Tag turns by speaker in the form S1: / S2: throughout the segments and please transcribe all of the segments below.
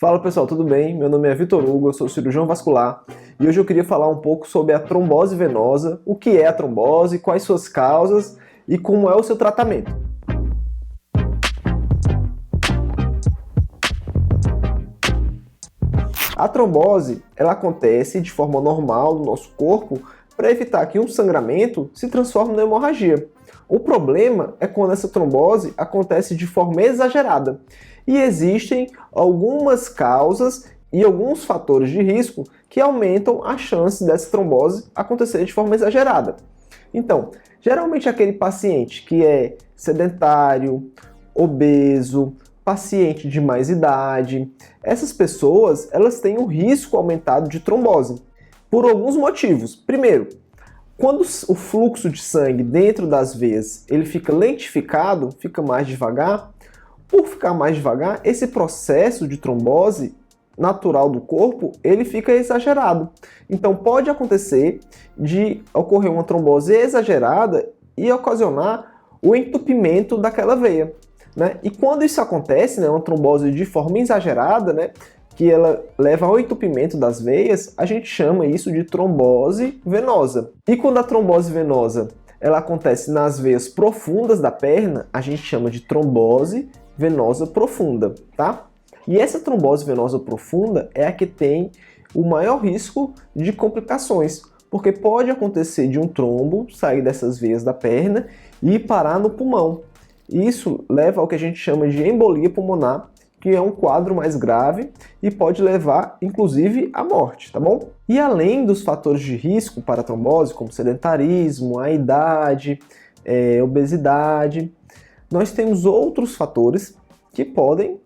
S1: Fala pessoal, tudo bem? Meu nome é Vitor Hugo, eu sou cirurgião vascular e hoje eu queria falar um pouco sobre a trombose venosa, o que é a trombose, quais suas causas e como é o seu tratamento. A trombose, ela acontece de forma normal no nosso corpo para evitar que um sangramento se transforme na hemorragia. O problema é quando essa trombose acontece de forma exagerada. E existem algumas causas e alguns fatores de risco que aumentam a chance dessa trombose acontecer de forma exagerada. Então, geralmente aquele paciente que é sedentário, obeso, paciente de mais idade, essas pessoas elas têm um risco aumentado de trombose por alguns motivos. Primeiro, quando o fluxo de sangue dentro das veias ele fica lentificado, fica mais devagar, por ficar mais devagar, esse processo de trombose natural do corpo, ele fica exagerado. Então pode acontecer de ocorrer uma trombose exagerada e ocasionar o entupimento daquela veia, né? E quando isso acontece, né, uma trombose de forma exagerada, né, que ela leva ao entupimento das veias, a gente chama isso de trombose venosa. E quando a trombose venosa ela acontece nas veias profundas da perna, a gente chama de trombose venosa profunda, tá? E essa trombose venosa profunda é a que tem o maior risco de complicações, porque pode acontecer de um trombo sair dessas veias da perna e parar no pulmão. Isso leva ao que a gente chama de embolia pulmonar, que é um quadro mais grave e pode levar, inclusive, à morte, tá bom? E além dos fatores de risco para a trombose, como sedentarismo, a idade, obesidade, nós temos outros fatores que podem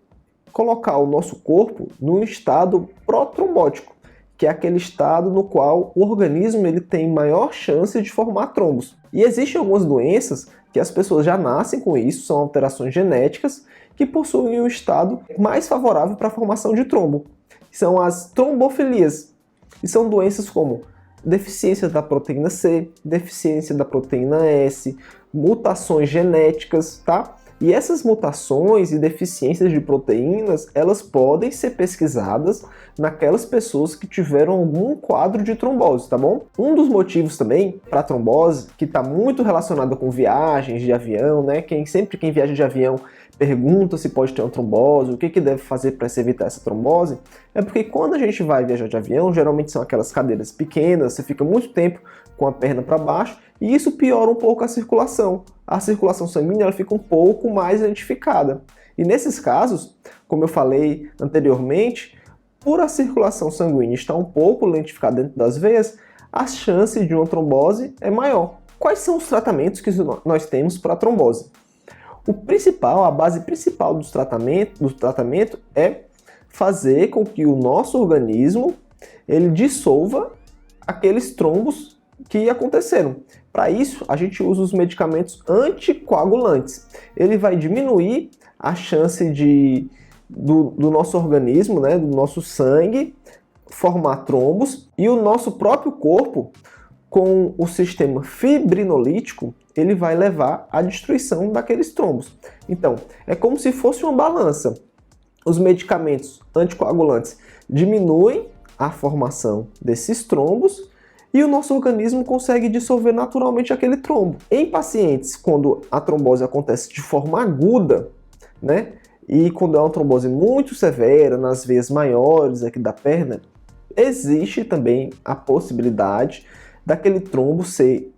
S1: colocar o nosso corpo num estado protrombótico, que é aquele estado no qual o organismo ele tem maior chance de formar trombos. E existem algumas doenças que as pessoas já nascem com isso, são alterações genéticas, que possuem um estado mais favorável para a formação de trombo. São as trombofilias, e são doenças como deficiência da proteína C, deficiência da proteína S, mutações genéticas, tá? E essas mutações e deficiências de proteínas, elas podem ser pesquisadas naquelas pessoas que tiveram algum quadro de trombose, tá bom? Um dos motivos também para trombose, que está muito relacionado com viagens de avião, né? Sempre quem viaja de avião pergunta se pode ter uma trombose, o que deve fazer para se evitar essa trombose, é porque quando a gente vai viajar de avião, geralmente são aquelas cadeiras pequenas, você fica muito tempo com a perna para baixo, e isso piora um pouco a circulação. A circulação sanguínea ela fica um pouco mais lentificada. E nesses casos, como eu falei anteriormente, por a circulação sanguínea estar um pouco lentificada dentro das veias, a chance de uma trombose é maior. Quais são os tratamentos que nós temos para a trombose? A base principal do tratamento é fazer com que o nosso organismo ele dissolva aqueles trombos que aconteceram. Para isso, a gente usa os medicamentos anticoagulantes. Ele vai diminuir a chance do nosso organismo, né, do nosso sangue, formar trombos, e o nosso próprio corpo, com o sistema fibrinolítico, ele vai levar à destruição daqueles trombos. Então, é como se fosse uma balança. Os medicamentos anticoagulantes diminuem a formação desses trombos e o nosso organismo consegue dissolver naturalmente aquele trombo. Em pacientes, quando a trombose acontece de forma aguda, né, e quando é uma trombose muito severa, nas veias maiores aqui da perna, existe também a possibilidade daquele trombo ser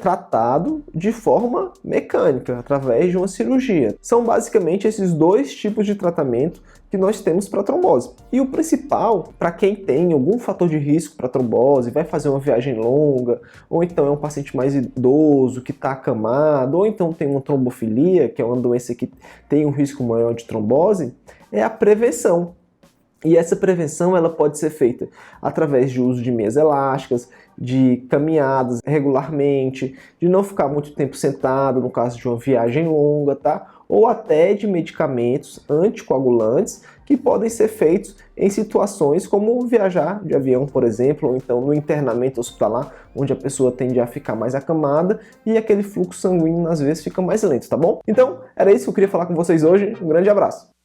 S1: tratado de forma mecânica, através de uma cirurgia. São basicamente esses dois tipos de tratamento que nós temos para trombose. E o principal, para quem tem algum fator de risco para trombose, vai fazer uma viagem longa, ou então é um paciente mais idoso, que está acamado, ou então tem uma trombofilia, que é uma doença que tem um risco maior de trombose, é a prevenção. E essa prevenção ela pode ser feita através de uso de meias elásticas, de caminhadas regularmente, de não ficar muito tempo sentado no caso de uma viagem longa, tá? Ou até de medicamentos anticoagulantes que podem ser feitos em situações como viajar de avião, por exemplo, ou então no internamento hospitalar, onde a pessoa tende a ficar mais acamada e aquele fluxo sanguíneo às vezes fica mais lento, tá bom? Então, era isso que eu queria falar com vocês hoje. Um grande abraço!